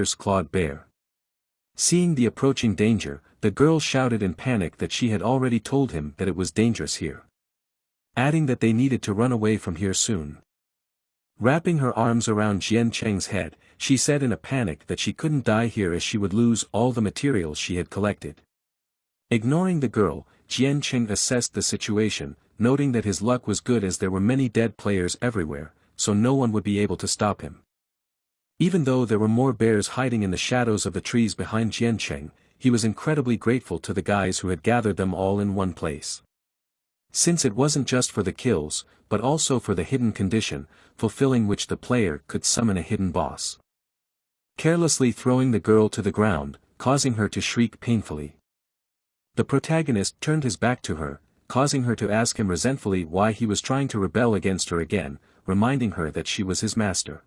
fierce-clawed bear. Seeing the approaching danger, the girl shouted in panic that she had already told him that it was dangerous here, adding that they needed to run away from here soon. Wrapping her arms around Jiang Cheng's head, she said in a panic that she couldn't die here as she would lose all the materials she had collected. Ignoring the girl, Jiang Cheng assessed the situation, noting that his luck was good as there were many dead players everywhere, so no one would be able to stop him. Even though there were more bears hiding in the shadows of the trees behind Jiang Cheng, he was incredibly grateful to the guys who had gathered them all in one place. Since it wasn't just for the kills, but also for the hidden condition, fulfilling which the player could summon a hidden boss. Carelessly throwing the girl to the ground, causing her to shriek painfully. The protagonist turned his back to her, causing her to ask him resentfully why he was trying to rebel against her again, reminding her that she was his master.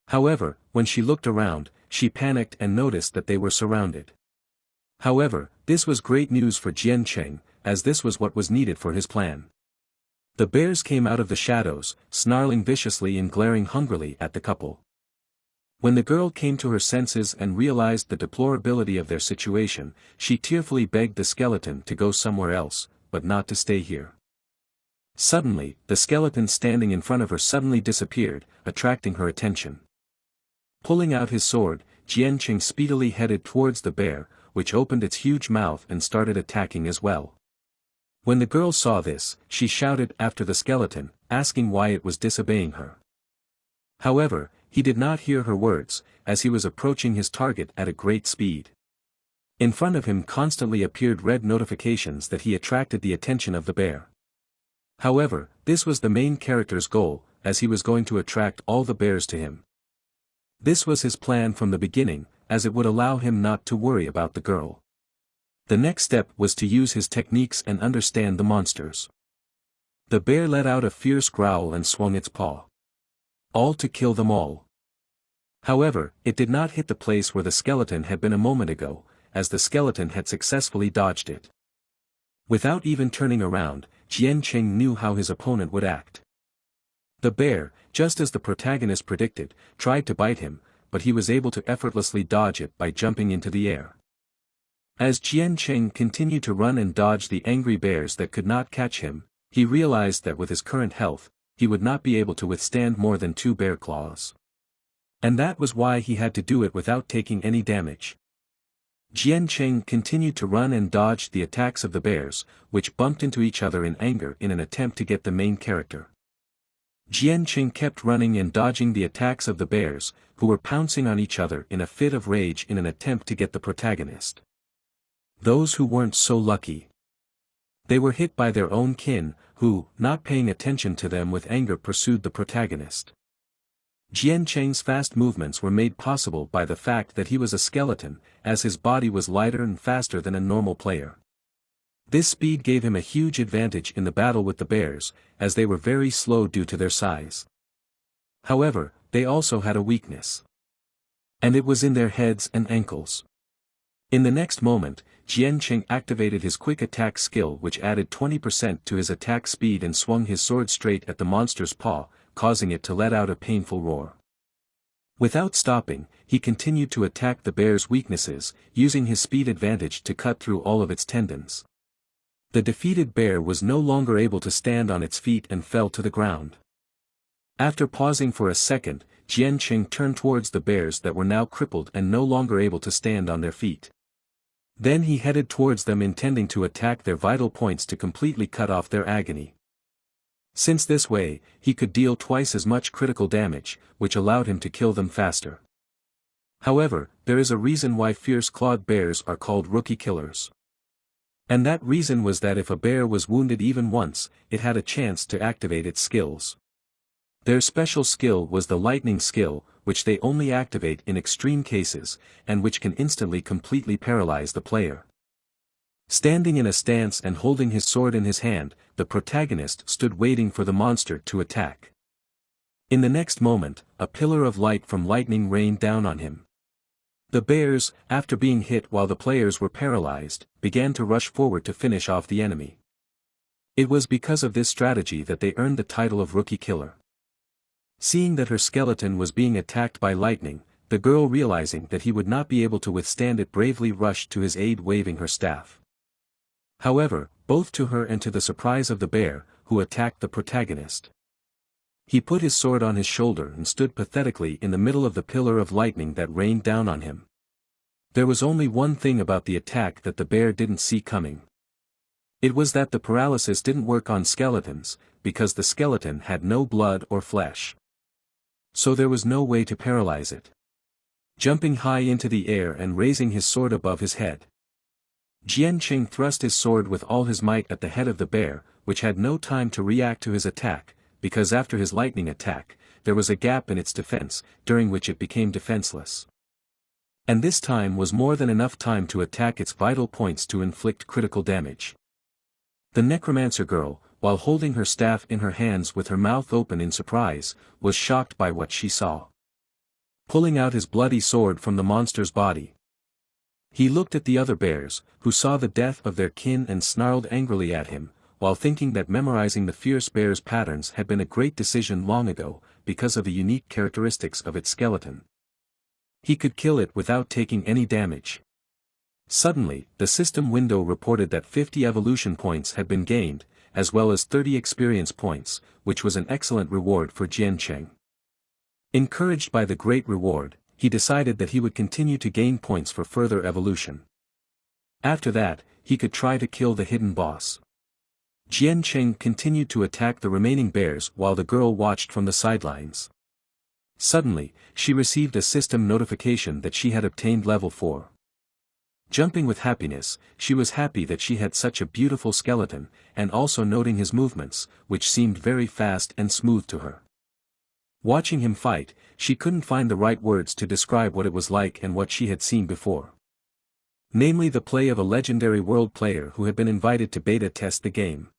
However, when she looked around, she panicked and noticed that they were surrounded. However, this was great news for Jiang Cheng, as this was what was needed for his plan. The bears came out of the shadows, snarling viciously and glaring hungrily at the couple. When the girl came to her senses and realized the deplorability of their situation, she tearfully begged the skeleton to go somewhere else, but not to stay here. Suddenly, the skeleton standing in front of her suddenly disappeared, attracting her attention. Pulling out his sword, Jiang Cheng speedily headed towards the bear, which opened its huge mouth and started attacking as well. When the girl saw this, she shouted after the skeleton, asking why it was disobeying her. However, he did not hear her words, as he was approaching his target at a great speed. In front of him constantly appeared red notifications that he attracted the attention of the bear. However, this was the main character's goal, as he was going to attract all the bears to him. This was his plan from the beginning, as it would allow him not to worry about the girl. The next step was to use his techniques and understand the monsters. The bear let out a fierce growl and swung its paw. All to kill them all. However, it did not hit the place where the skeleton had been a moment ago, as the skeleton had successfully dodged it. Without even turning around, Jiang Cheng knew how his opponent would act. The bear, just as the protagonist predicted, tried to bite him, but he was able to effortlessly dodge it by jumping into the air. As Jiang Cheng continued to run and dodge the angry bears that could not catch him, he realized that with his current health, he would not be able to withstand more than 2 bear claws. And that was why he had to do it without taking any damage. Jiang Cheng continued to run and dodge the attacks of the bears, which bumped into each other in anger in an attempt to get the main character. Jiang Cheng kept running and dodging the attacks of the bears, who were pouncing on each other in a fit of rage in an attempt to get the protagonist. Those who weren't so lucky. They were hit by their own kin, who, not paying attention to them with anger, pursued the protagonist. Jiang Cheng's fast movements were made possible by the fact that he was a skeleton, as his body was lighter and faster than a normal player. This speed gave him a huge advantage in the battle with the bears, as they were very slow due to their size. However, they also had a weakness. And it was in their heads and ankles. In the next moment, Jiang Cheng activated his quick attack skill, which added 20% to his attack speed, and swung his sword straight at the monster's paw, causing it to let out a painful roar. Without stopping, he continued to attack the bear's weaknesses, using his speed advantage to cut through all of its tendons. The defeated bear was no longer able to stand on its feet and fell to the ground. After pausing for a second, Jiang Cheng turned towards the bears that were now crippled and no longer able to stand on their feet. Then he headed towards them, intending to attack their vital points to completely cut off their agony. Since this way, he could deal twice as much critical damage, which allowed him to kill them faster. However, there is a reason why fierce-clawed bears are called rookie killers. And that reason was that if a bear was wounded even once, it had a chance to activate its skills. Their special skill was the lightning skill, which they only activate in extreme cases, and which can instantly completely paralyze the player. Standing in a stance and holding his sword in his hand, the protagonist stood waiting for the monster to attack. In the next moment, a pillar of light from lightning rained down on him. The bears, after being hit while the players were paralyzed, began to rush forward to finish off the enemy. It was because of this strategy that they earned the title of Rookie Killer. Seeing that her skeleton was being attacked by lightning, the girl realizing that he would not be able to withstand it bravely rushed to his aid waving her staff. However, both to her and to the surprise of the bear, who attacked the protagonist. He put his sword on his shoulder and stood pathetically in the middle of the pillar of lightning that rained down on him. There was only one thing about the attack that the bear didn't see coming. It was that the paralysis didn't work on skeletons, because the skeleton had no blood or flesh. So there was no way to paralyze it. Jumping high into the air and raising his sword above his head, Jiang Cheng thrust his sword with all his might at the head of the bear, which had no time to react to his attack, because after his lightning attack, there was a gap in its defense, during which it became defenseless. And this time was more than enough time to attack its vital points to inflict critical damage. The necromancer girl, while holding her staff in her hands with her mouth open in surprise, was shocked by what she saw. Pulling out his bloody sword from the monster's body, he looked at the other bears, who saw the death of their kin and snarled angrily at him, while thinking that memorizing the fierce bear's patterns had been a great decision long ago, because of the unique characteristics of its skeleton. He could kill it without taking any damage. Suddenly, the system window reported that 50 evolution points had been gained, as well as 30 experience points, which was an excellent reward for Jiang Cheng. Encouraged by the great reward, he decided that he would continue to gain points for further evolution. After that, he could try to kill the hidden boss. Jiang Cheng continued to attack the remaining bears while the girl watched from the sidelines. Suddenly, she received a system notification that she had obtained level 4. Jumping with happiness, she was happy that she had such a beautiful skeleton, and also noting his movements, which seemed very fast and smooth to her. Watching him fight, she couldn't find the right words to describe what it was like and what she had seen before. Namely the play of a legendary world player who had been invited to beta test the game.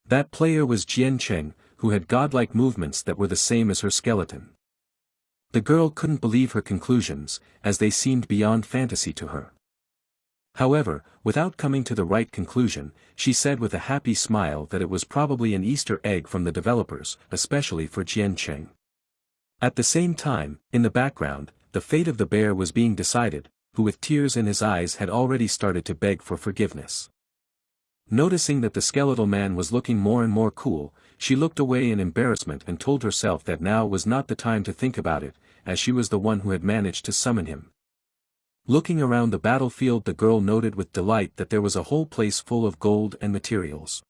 That player was Jiang Cheng, who had godlike movements that were the same as her skeleton. The girl couldn't believe her conclusions, as they seemed beyond fantasy to her. However, without coming to the right conclusion, she said with a happy smile that it was probably an Easter egg from the developers, especially for Jiang Cheng. At the same time, in the background, the fate of the bear was being decided, who with tears in his eyes had already started to beg for forgiveness. Noticing that the skeletal man was looking more and more cool, she looked away in embarrassment and told herself that now was not the time to think about it, as she was the one who had managed to summon him. Looking around the battlefield, the girl noted with delight that there was a whole place full of gold and materials.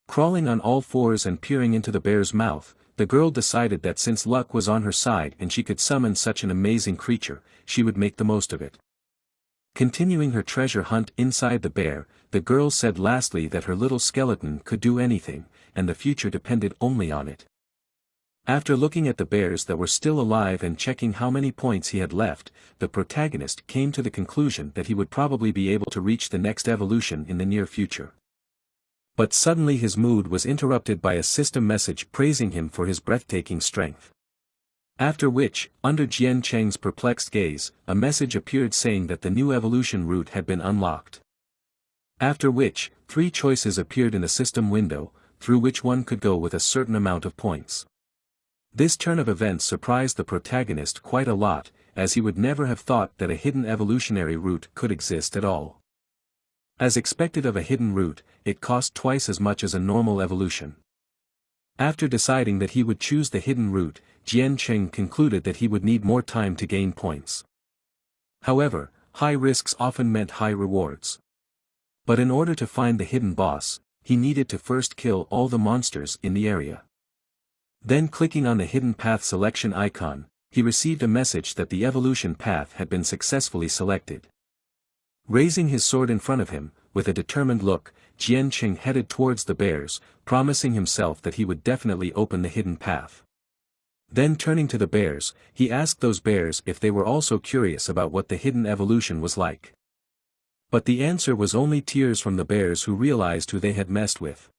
Crawling on all fours and peering into the bear's mouth, the girl decided that since luck was on her side and she could summon such an amazing creature, she would make the most of it. Continuing her treasure hunt inside the bear, the girl said lastly that her little skeleton could do anything, and the future depended only on it. After looking at the bears that were still alive and checking how many points he had left, the protagonist came to the conclusion that he would probably be able to reach the next evolution in the near future. But suddenly his mood was interrupted by a system message praising him for his breathtaking strength. After which, under Jiang Cheng's perplexed gaze, a message appeared saying that the new evolution route had been unlocked. After which, 3 choices appeared in the system window, through which one could go with a certain amount of points. This turn of events surprised the protagonist quite a lot, as he would never have thought that a hidden evolutionary route could exist at all. As expected of a hidden route, it cost twice as much as a normal evolution. After deciding that he would choose the hidden route, Jiang Cheng concluded that he would need more time to gain points. However, high risks often meant high rewards. But in order to find the hidden boss, he needed to first kill all the monsters in the area. Then clicking on the hidden path selection icon, he received a message that the evolution path had been successfully selected. Raising his sword in front of him, with a determined look, Jiang Cheng headed towards the bears, promising himself that he would definitely open the hidden path. Then turning to the bears, he asked those bears if they were also curious about what the hidden evolution was like. But the answer was only tears from the bears who realized who they had messed with.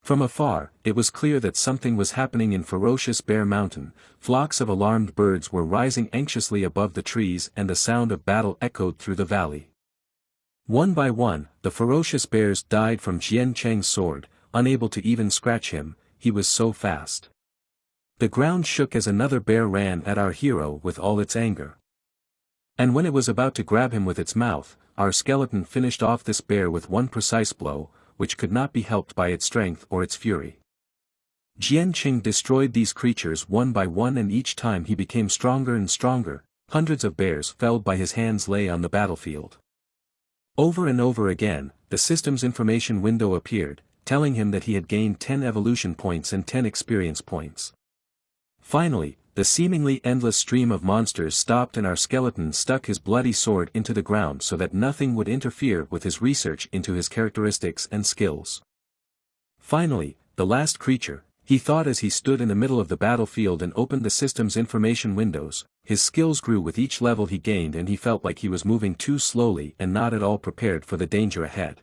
From afar, it was clear that something was happening in ferocious Bear Mountain. Flocks of alarmed birds were rising anxiously above the trees and the sound of battle echoed through the valley. One by one, the ferocious bears died from Jiang Cheng's sword, unable to even scratch him, he was so fast. The ground shook as another bear ran at our hero with all its anger. And when it was about to grab him with its mouth, our skeleton finished off this bear with one precise blow, which could not be helped by its strength or its fury. Jiang Cheng destroyed these creatures one by one, and each time he became stronger and stronger. Hundreds of bears felled by his hands lay on the battlefield. Over and over again, the system's information window appeared, telling him that he had gained 10 evolution points and 10 experience points. Finally, the seemingly endless stream of monsters stopped, and our skeleton stuck his bloody sword into the ground so that nothing would interfere with his research into his characteristics and skills. Finally, the last creature, he thought as he stood in the middle of the battlefield and opened the system's information windows. His skills grew with each level he gained, and he felt like he was moving too slowly and not at all prepared for the danger ahead.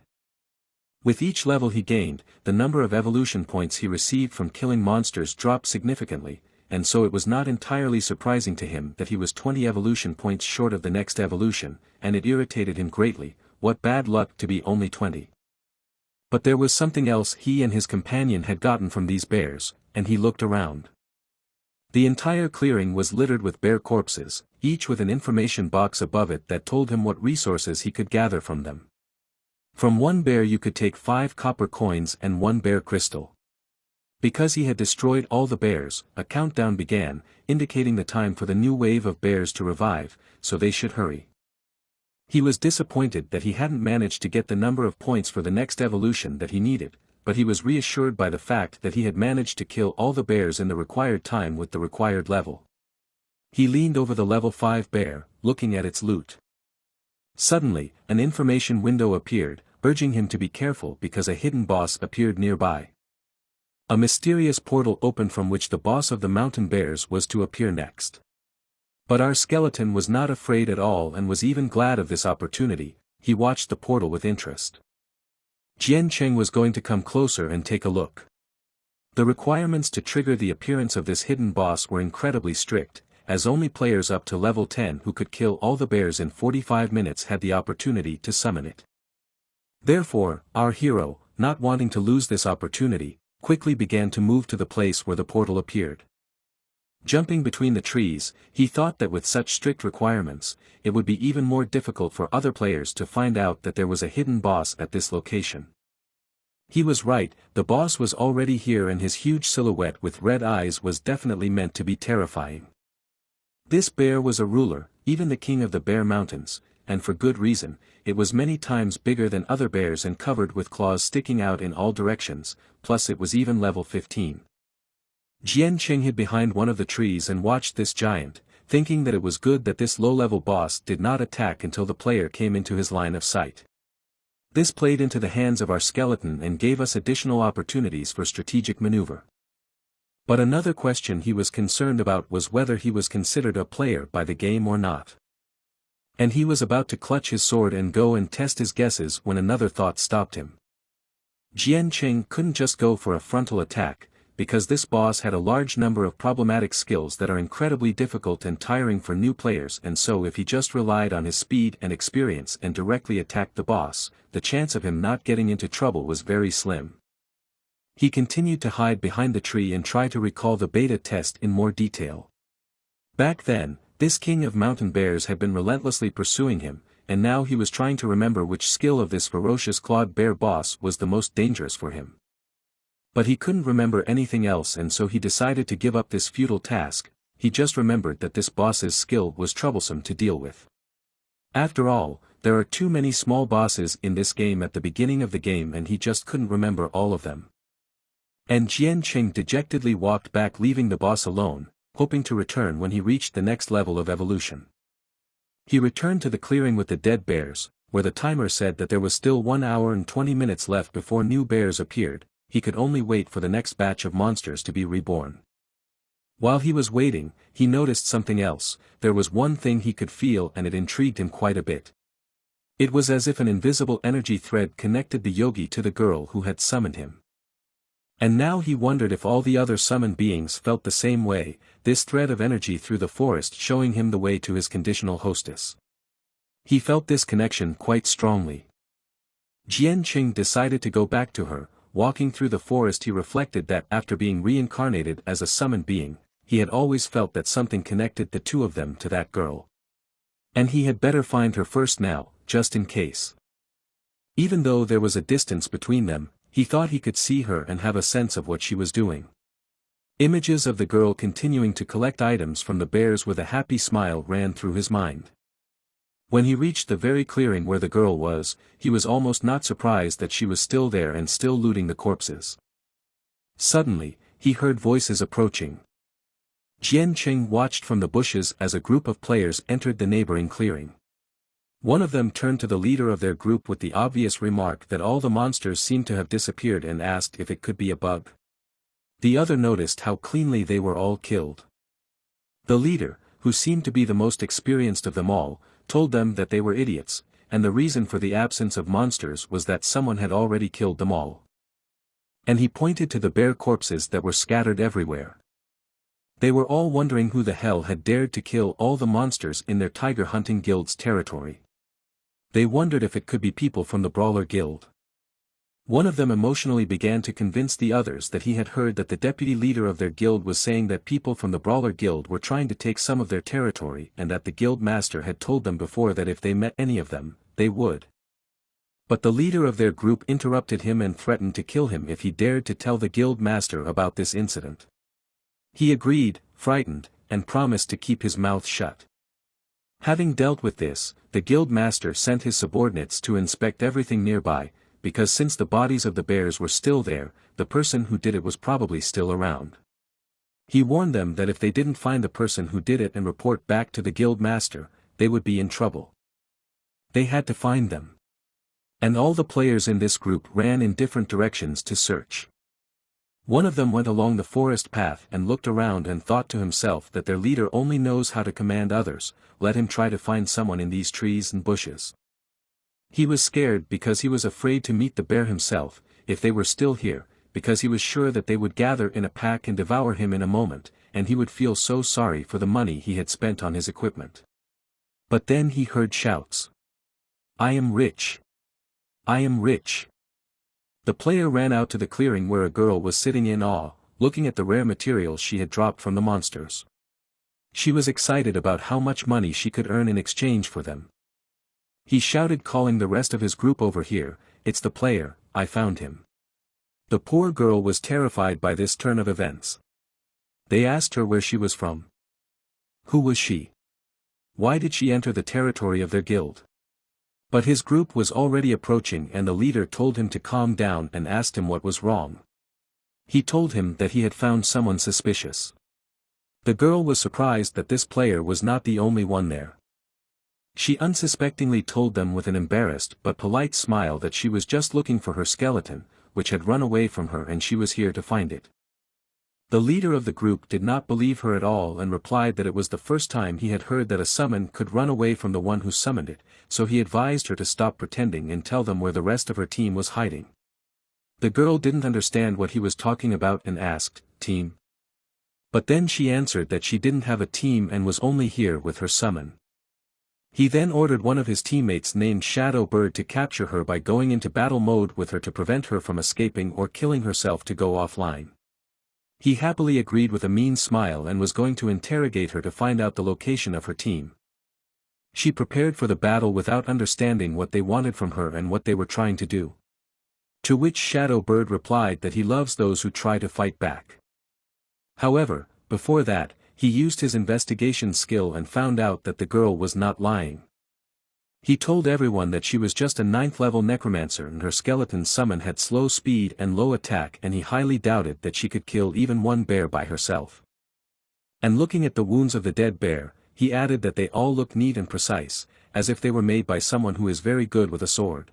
With each level he gained, the number of evolution points he received from killing monsters dropped significantly, and so it was not entirely surprising to him that he was 20 evolution points short of the next evolution, and it irritated him greatly. What bad luck to be only 20. But there was something else he and his companion had gotten from these bears, and he looked around. The entire clearing was littered with bear corpses, each with an information box above it that told him what resources he could gather from them. From one bear you could take 5 copper coins and 1 bear crystal. Because he had destroyed all the bears, a countdown began, indicating the time for the new wave of bears to revive, so they should hurry. He was disappointed that he hadn't managed to get the number of points for the next evolution that he needed, but he was reassured by the fact that he had managed to kill all the bears in the required time with the required level. He leaned over the level 5 bear, looking at its loot. Suddenly, an information window appeared, urging him to be careful because a hidden boss appeared nearby. A mysterious portal opened from which the boss of the mountain bears was to appear next. But our skeleton was not afraid at all and was even glad of this opportunity. He watched the portal with interest. Jiang Cheng was going to come closer and take a look. The requirements to trigger the appearance of this hidden boss were incredibly strict, as only players up to level 10 who could kill all the bears in 45 minutes had the opportunity to summon it. Therefore, our hero, not wanting to lose this opportunity, quickly began to move to the place where the portal appeared. Jumping between the trees, he thought that with such strict requirements, it would be even more difficult for other players to find out that there was a hidden boss at this location. He was right, the boss was already here, and his huge silhouette with red eyes was definitely meant to be terrifying. This bear was a ruler, even the king of the Bear Mountains, and for good reason. It was many times bigger than other bears and covered with claws sticking out in all directions, plus it was even level 15. Jiang Cheng hid behind one of the trees and watched this giant, thinking that it was good that this low-level boss did not attack until the player came into his line of sight. This played into the hands of our skeleton and gave us additional opportunities for strategic maneuver. But another question he was concerned about was whether he was considered a player by the game or not. And he was about to clutch his sword and go and test his guesses when another thought stopped him. Jiang Cheng couldn't just go for a frontal attack, because this boss had a large number of problematic skills that are incredibly difficult and tiring for new players, and so if he just relied on his speed and experience and directly attacked the boss, the chance of him not getting into trouble was very slim. He continued to hide behind the tree and try to recall the beta test in more detail. Back then, this king of mountain bears had been relentlessly pursuing him, and now he was trying to remember which skill of this ferocious clawed bear boss was the most dangerous for him. But he couldn't remember anything else, and so he decided to give up this futile task. He just remembered that this boss's skill was troublesome to deal with. After all, there are too many small bosses in this game at the beginning of the game, and he just couldn't remember all of them. And Jiang Cheng dejectedly walked back, leaving the boss alone, hoping to return when he reached the next level of evolution. He returned to the clearing with the dead bears, where the timer said that there was still 1 hour and 20 minutes left before new bears appeared. He could only wait for the next batch of monsters to be reborn. While he was waiting, he noticed something else. There was one thing he could feel, and it intrigued him quite a bit. It was as if an invisible energy thread connected the yogi to the girl who had summoned him. And now he wondered if all the other summoned beings felt the same way, this thread of energy through the forest showing him the way to his conditional hostess. He felt this connection quite strongly. Jiang Cheng decided to go back to her, walking through the forest he reflected that after being reincarnated as a summoned being, he had always felt that something connected the two of them to that girl. And he had better find her first now, just in case. Even though there was a distance between them, he thought he could see her and have a sense of what she was doing. Images of the girl continuing to collect items from the bears with a happy smile ran through his mind. When he reached the very clearing where the girl was, he was almost not surprised that she was still there and still looting the corpses. Suddenly, he heard voices approaching. Jiang Cheng watched from the bushes as a group of players entered the neighboring clearing. One of them turned to the leader of their group with the obvious remark that all the monsters seemed to have disappeared and asked if it could be a bug. The other noticed how cleanly they were all killed. The leader, who seemed to be the most experienced of them all, told them that they were idiots, and the reason for the absence of monsters was that someone had already killed them all. And he pointed to the bear corpses that were scattered everywhere. They were all wondering who the hell had dared to kill all the monsters in their tiger hunting guild's territory. They wondered if it could be people from the Brawler Guild. One of them emotionally began to convince the others that he had heard that the deputy leader of their guild was saying that people from the Brawler Guild were trying to take some of their territory and that the guild master had told them before that if they met any of them, they would. But the leader of their group interrupted him and threatened to kill him if he dared to tell the guild master about this incident. He agreed, frightened, and promised to keep his mouth shut. Having dealt with this, the guild master sent his subordinates to inspect everything nearby, because since the bodies of the bears were still there, the person who did it was probably still around. He warned them that if they didn't find the person who did it and report back to the guild master, they would be in trouble. They had to find them. And all the players in this group ran in different directions to search. One of them went along the forest path and looked around and thought to himself that their leader only knows how to command others, let him try to find someone in these trees and bushes. He was scared because he was afraid to meet the bear himself, if they were still here, because he was sure that they would gather in a pack and devour him in a moment, and he would feel so sorry for the money he had spent on his equipment. But then he heard shouts. "I am rich! I am rich!" The player ran out to the clearing where a girl was sitting in awe, looking at the rare materials she had dropped from the monsters. She was excited about how much money she could earn in exchange for them. He shouted, calling the rest of his group over here, "It's the player, I found him." The poor girl was terrified by this turn of events. They asked her where she was from. Who was she? Why did she enter the territory of their guild? But his group was already approaching and the leader told him to calm down and asked him what was wrong. He told him that he had found someone suspicious. The girl was surprised that this player was not the only one there. She unsuspectingly told them with an embarrassed but polite smile that she was just looking for her skeleton, which had run away from her and she was here to find it. The leader of the group did not believe her at all and replied that it was the first time he had heard that a summon could run away from the one who summoned it, so he advised her to stop pretending and tell them where the rest of her team was hiding. The girl didn't understand what he was talking about and asked, "Team?" But then she answered that she didn't have a team and was only here with her summon. He then ordered one of his teammates named Shadow Bird to capture her by going into battle mode with her to prevent her from escaping or killing herself to go offline. He happily agreed with a mean smile and was going to interrogate her to find out the location of her team. She prepared for the battle without understanding what they wanted from her and what they were trying to do. To which Shadow Bird replied that he loves those who try to fight back. However, before that, he used his investigation skill and found out that the girl was not lying. He told everyone that she was just a 9th level necromancer and her skeleton summon had slow speed and low attack and he highly doubted that she could kill even one bear by herself. And looking at the wounds of the dead bear, he added that they all looked neat and precise, as if they were made by someone who is very good with a sword.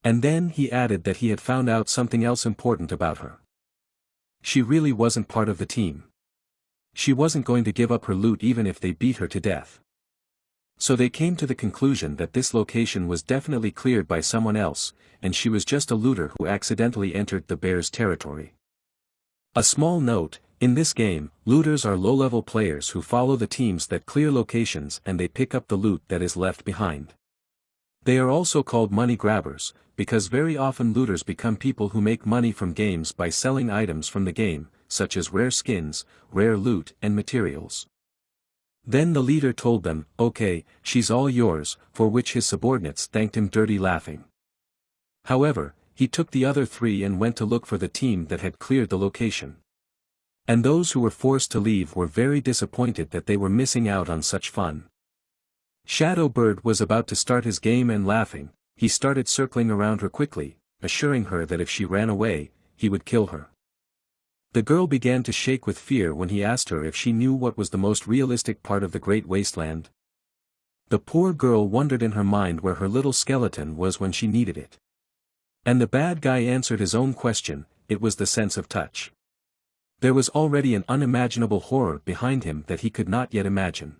And then he added that he had found out something else important about her. She really wasn't part of the team. She wasn't going to give up her loot even if they beat her to death. So they came to the conclusion that this location was definitely cleared by someone else, and she was just a looter who accidentally entered the bear's territory. A small note, in this game, looters are low-level players who follow the teams that clear locations and they pick up the loot that is left behind. They are also called money grabbers, because very often looters become people who make money from games by selling items from the game, such as rare skins, rare loot and materials. Then the leader told them, "Okay, she's all yours," for which his subordinates thanked him dirty laughing. However, he took the other 3 and went to look for the team that had cleared the location. And those who were forced to leave were very disappointed that they were missing out on such fun. Shadow Bird was about to start his game and laughing, he started circling around her quickly, assuring her that if she ran away, he would kill her. The girl began to shake with fear when he asked her if she knew what was the most realistic part of the Great Wasteland. The poor girl wondered in her mind where her little skeleton was when she needed it. And the bad guy answered his own question, it was the sense of touch. There was already an unimaginable horror behind him that he could not yet imagine.